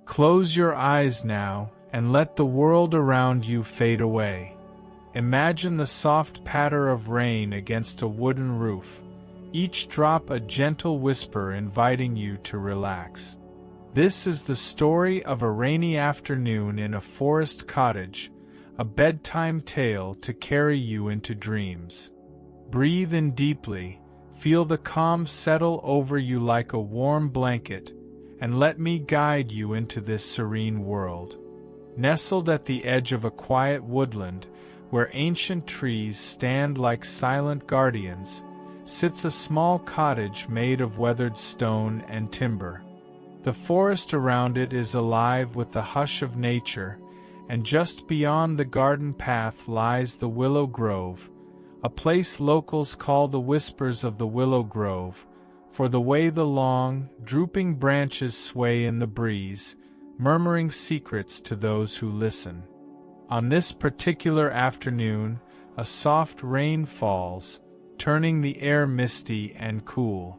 Close your eyes now and let the world around you fade away. Imagine the soft patter of rain against a wooden roof, each drop a gentle whisper inviting you to relax. This is the story of a rainy afternoon in a forest cottage, a bedtime tale to carry you into dreams. Breathe in deeply, feel the calm settle over you like a warm blanket, and let me guide you into this serene world. Nestled at the edge of a quiet woodland, where ancient trees stand like silent guardians, sits a small cottage made of weathered stone and timber. The forest around it is alive with the hush of nature, and just beyond the garden path lies the Willow Grove, a place locals call the Whispers of the Willow Grove, for the way the long, drooping branches sway in the breeze, murmuring secrets to those who listen. On this particular afternoon, a soft rain falls, turning the air misty and cool.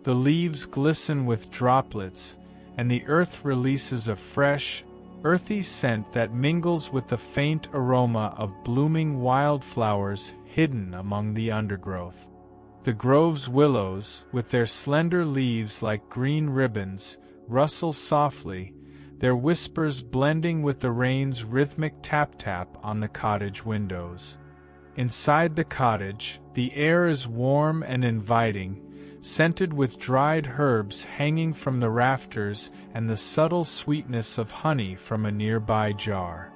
The leaves glisten with droplets, and the earth releases a fresh, earthy scent that mingles with the faint aroma of blooming wildflowers hidden among the undergrowth. The grove's willows, with their slender leaves like green ribbons, rustle softly, their whispers blending with the rain's rhythmic tap-tap on the cottage windows. Inside the cottage, the air is warm and inviting, scented with dried herbs hanging from the rafters and the subtle sweetness of honey from a nearby jar.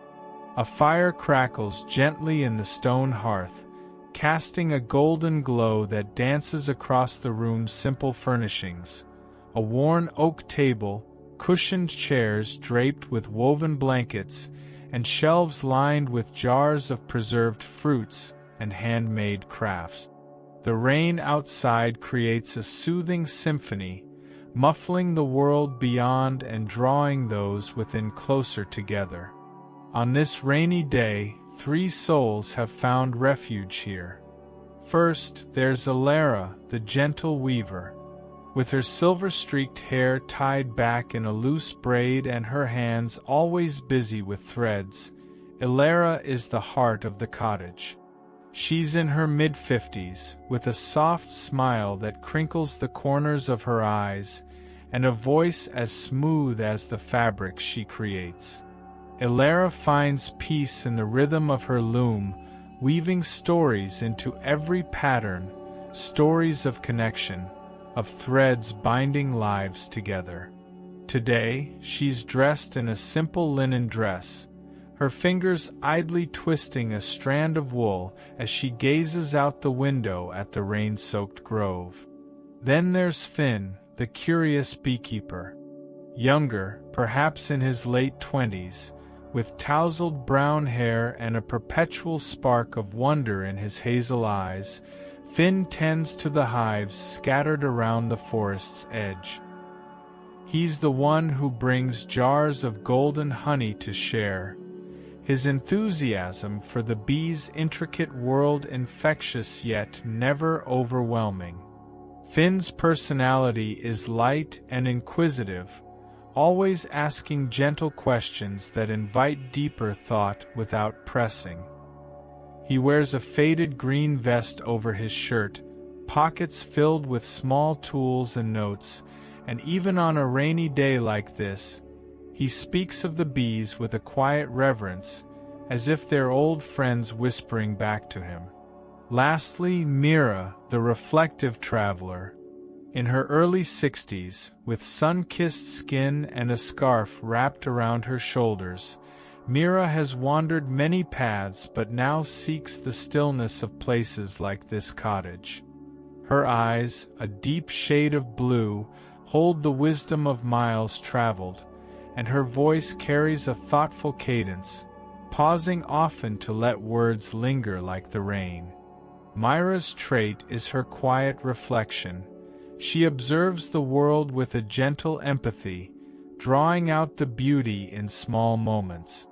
A fire crackles gently in the stone hearth, casting a golden glow that dances across the room's simple furnishings. A worn oak table, cushioned chairs draped with woven blankets, and shelves lined with jars of preserved fruits and handmade crafts. The rain outside creates a soothing symphony, muffling the world beyond and drawing those within closer together. On this rainy day, 3 souls have found refuge here. First, there's Alara, the gentle weaver. With her silver-streaked hair tied back in a loose braid and her hands always busy with threads, Alara is the heart of the cottage. She's in her mid-50s, with a soft smile that crinkles the corners of her eyes, and a voice as smooth as the fabric she creates. Alara finds peace in the rhythm of her loom, weaving stories into every pattern, stories of connection, of threads binding lives together. Today, she's dressed in a simple linen dress, her fingers idly twisting a strand of wool as she gazes out the window at the rain-soaked grove. Then there's Finn, the curious beekeeper. Younger, perhaps in his late 20s, with tousled brown hair and a perpetual spark of wonder in his hazel eyes, Finn tends to the hives scattered around the forest's edge. He's the one who brings jars of golden honey to share, his enthusiasm for the bees' intricate world infectious yet never overwhelming. Finn's personality is light and inquisitive, always asking gentle questions that invite deeper thought without pressing. He wears a faded green vest over his shirt, pockets filled with small tools and notes, and even on a rainy day like this, he speaks of the bees with a quiet reverence, as if they're old friends whispering back to him. Lastly, Mira, the reflective traveler. In her early 60s, with sun-kissed skin and a scarf wrapped around her shoulders, Mira has wandered many paths but now seeks the stillness of places like this cottage. Her eyes, a deep shade of blue, hold the wisdom of miles traveled, and her voice carries a thoughtful cadence, pausing often to let words linger like the rain. Myra's trait is her quiet reflection. She observes the world with a gentle empathy, drawing out the beauty in small moments.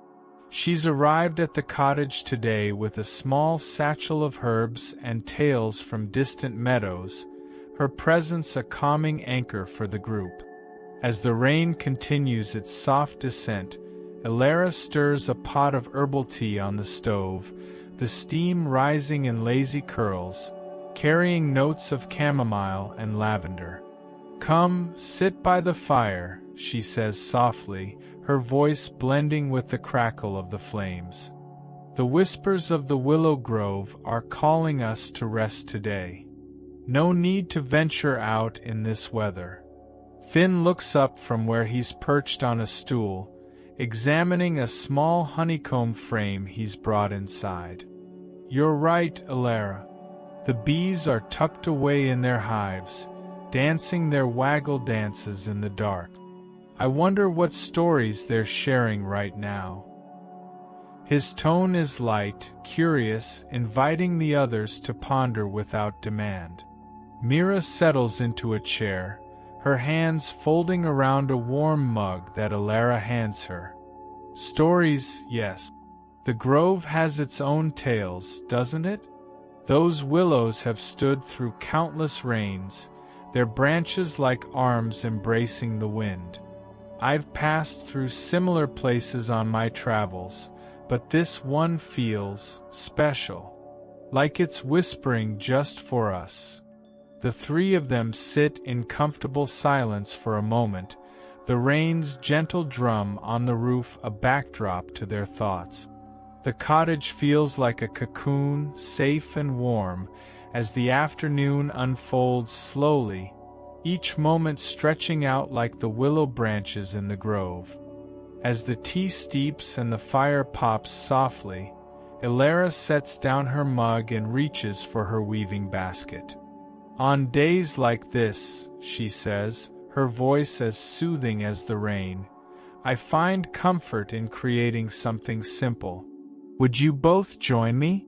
She's arrived at the cottage today with a small satchel of herbs and tales from distant meadows, her presence a calming anchor for the group. As the rain continues its soft descent, Elara stirs a pot of herbal tea on the stove, the steam rising in lazy curls, carrying notes of chamomile and lavender. "Come, sit by the fire," she says softly, her voice blending with the crackle of the flames. "The whispers of the willow grove are calling us to rest today. No need to venture out in this weather." Finn looks up from where he's perched on a stool, examining a small honeycomb frame he's brought inside. "You're right, Elara. The bees are tucked away in their hives, dancing their waggle dances in the dark. I wonder what stories they're sharing right now." His tone is light, curious, inviting the others to ponder without demand. Mira settles into a chair, her hands folding around a warm mug that Elara hands her. "Stories, yes. The grove has its own tales, doesn't it? Those willows have stood through countless rains, their branches like arms embracing the wind. I've passed through similar places on my travels, but this one feels special, like it's whispering just for us." The three of them sit in comfortable silence for a moment, the rain's gentle drum on the roof a backdrop to their thoughts. The cottage feels like a cocoon, safe and warm, as the afternoon unfolds slowly, each moment stretching out like the willow branches in the grove. As the tea steeps and the fire pops softly, Elara sets down her mug and reaches for her weaving basket. "On days like this," she says, her voice as soothing as the rain, "I find comfort in creating something simple. Would you both join me?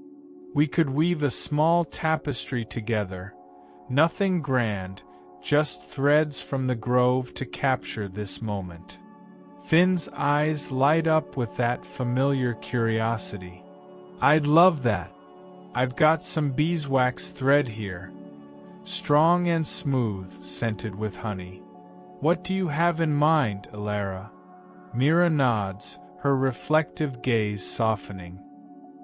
We could weave a small tapestry together. Nothing grand, just threads from the grove to capture this moment." Finn's eyes light up with that familiar curiosity. "I'd love that. I've got some beeswax thread here. Strong and smooth, scented with honey. What do you have in mind, Elara?" Mira nods, her reflective gaze softening.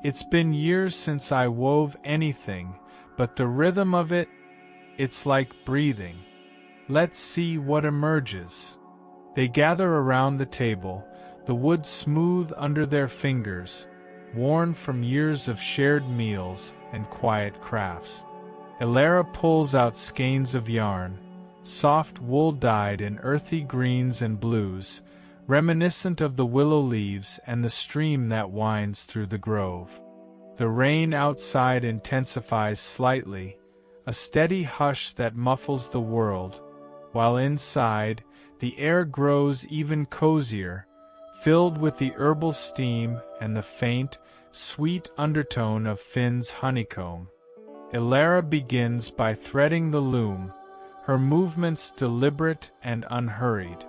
"It's been years since I wove anything, but the rhythm of it, it's like breathing. Let's see what emerges." They gather around the table, the wood smooth under their fingers, worn from years of shared meals and quiet crafts. Elara pulls out skeins of yarn, soft wool dyed in earthy greens and blues, reminiscent of the willow leaves and the stream that winds through the grove. The rain outside intensifies slightly, a steady hush that muffles the world, while inside, the air grows even cozier, filled with the herbal steam and the faint, sweet undertone of Finn's honeycomb. Elara begins by threading the loom, her movements deliberate and unhurried.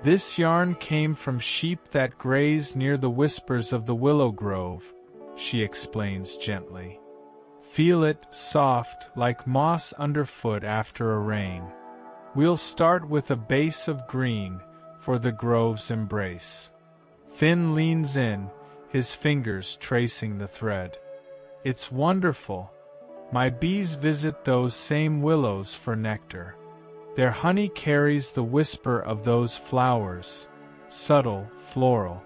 "This yarn came from sheep that graze near the whispers of the willow grove," she explains gently. "Feel it, soft, like moss underfoot after a rain. We'll start with a base of green, for the grove's embrace." Finn leans in, his fingers tracing the thread. "It's wonderful. My bees visit those same willows for nectar. Their honey carries the whisper of those flowers, subtle, floral.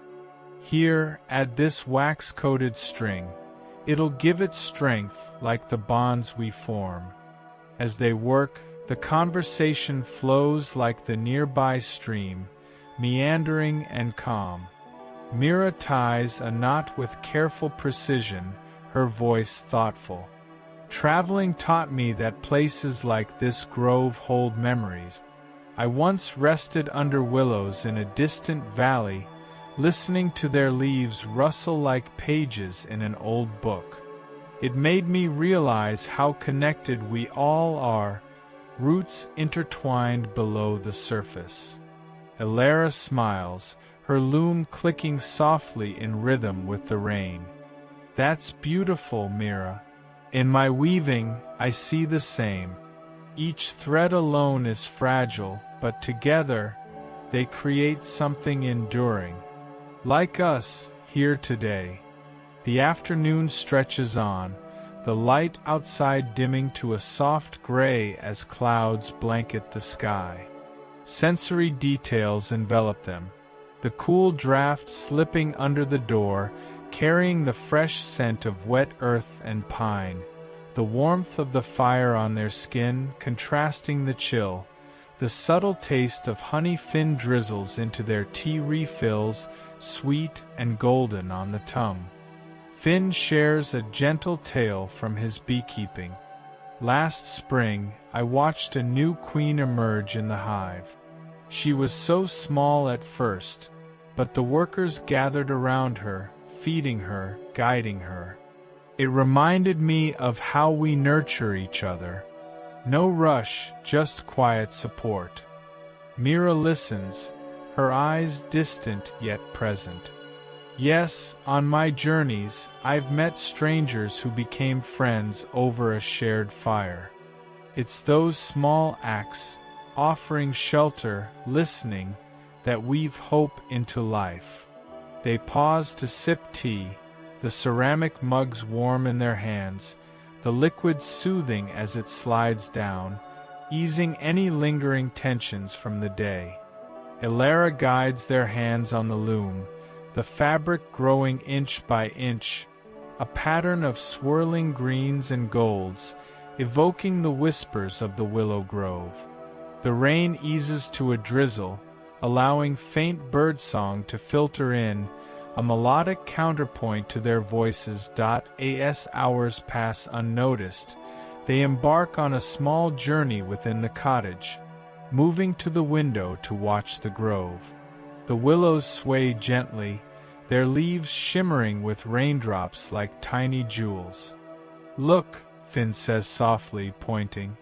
Here, add this wax-coated string. It'll give it strength like the bonds we form." As they work, the conversation flows like the nearby stream, meandering and calm. Mira ties a knot with careful precision, her voice thoughtful. "Traveling taught me that places like this grove hold memories. I once rested under willows in a distant valley, listening to their leaves rustle like pages in an old book. It made me realize how connected we all are, roots intertwined below the surface." Elara smiles, her loom clicking softly in rhythm with the rain. "That's beautiful, Mira. In my weaving, I see the same. Each thread alone is fragile, but together, they create something enduring. Like us, here today. The afternoon stretches on, the light outside dimming to a soft gray as clouds blanket the sky. Sensory details envelop them. The cool draft slipping under the door, carrying the fresh scent of wet earth and pine. The warmth of the fire on their skin contrasting the chill. The subtle taste of honey fin drizzles into their tea refills, sweet and golden on the tongue. Finn shares a gentle tale from his beekeeping. Last spring, I watched a new queen emerge in the hive. She was so small at first, but the workers gathered around her, feeding her, guiding her. It reminded me of how we nurture each other. No rush, just quiet support. Mira listens, her eyes distant yet present. Yes, on my journeys, I've met strangers who became friends over a shared fire. It's those small acts, offering shelter, listening, that weave hope into life. They pause to sip tea, the ceramic mugs warm in their hands, the liquid soothing as it slides down, easing any lingering tensions from the day. Elara guides their hands on the loom, the fabric growing inch by inch, a pattern of swirling greens and golds, evoking the whispers of the willow grove. The rain eases to a drizzle, allowing faint birdsong to filter in, a melodic counterpoint to their voices. As hours pass unnoticed, they embark on a small journey within the cottage, moving to the window to watch the grove. The willows sway gently, their leaves shimmering with raindrops like tiny jewels. "Look," Finn says softly, pointing.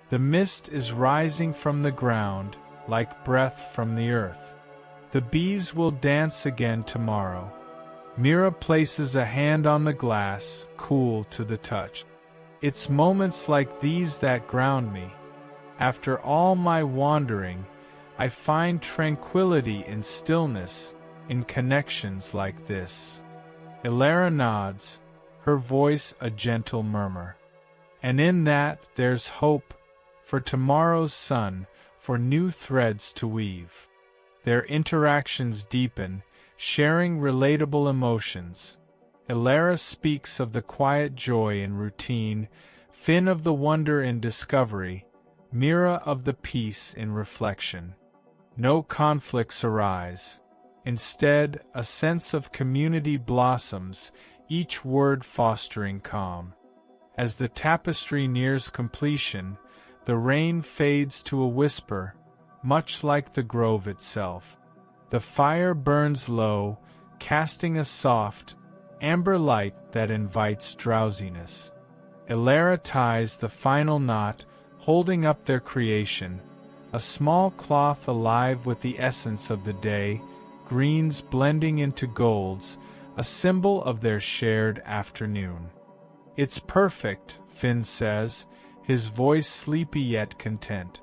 "The mist is rising from the ground, like breath from the earth. The bees will dance again tomorrow." Mira places a hand on the glass, cool to the touch. "It's moments like these that ground me. After all my wandering, I find tranquility in stillness, in connections like this." Elara nods, her voice a gentle murmur. "And in that there's hope, for tomorrow's sun, for new threads to weave." Their interactions deepen, sharing relatable emotions. Elara speaks of the quiet joy in routine, Finn of the wonder in discovery, Mira of the peace in reflection. No conflicts arise. Instead, a sense of community blossoms, each word fostering calm. As the tapestry nears completion, the rain fades to a whisper, much like the grove itself. The fire burns low, casting a soft, amber light that invites drowsiness. Elara ties the final knot, holding up their creation, a small cloth alive with the essence of the day, greens blending into golds, a symbol of their shared afternoon. "It's perfect," Finn says, his voice sleepy yet content.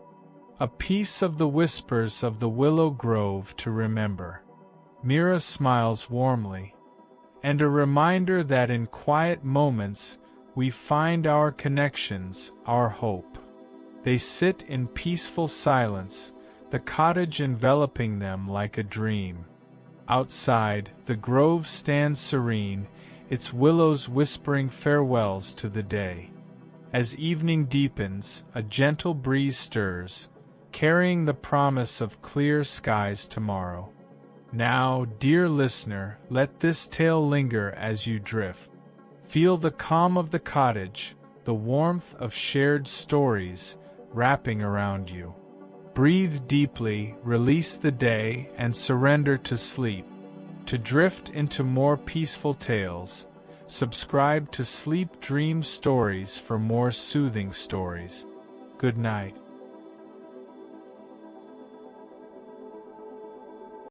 "A piece of the whispers of the willow grove to remember." Mira smiles warmly. "And a reminder that in quiet moments we find our connections, our hope." They sit in peaceful silence, the cottage enveloping them like a dream. Outside, the grove stands serene, its willows whispering farewells to the day. As evening deepens, a gentle breeze stirs, carrying the promise of clear skies tomorrow. Now, dear listener, let this tale linger as you drift. Feel the calm of the cottage, the warmth of shared stories, wrapping around you. Breathe deeply, release the day, and surrender to sleep. To drift into more peaceful tales, subscribe to Sleep Dream Stories for more soothing stories. Good night.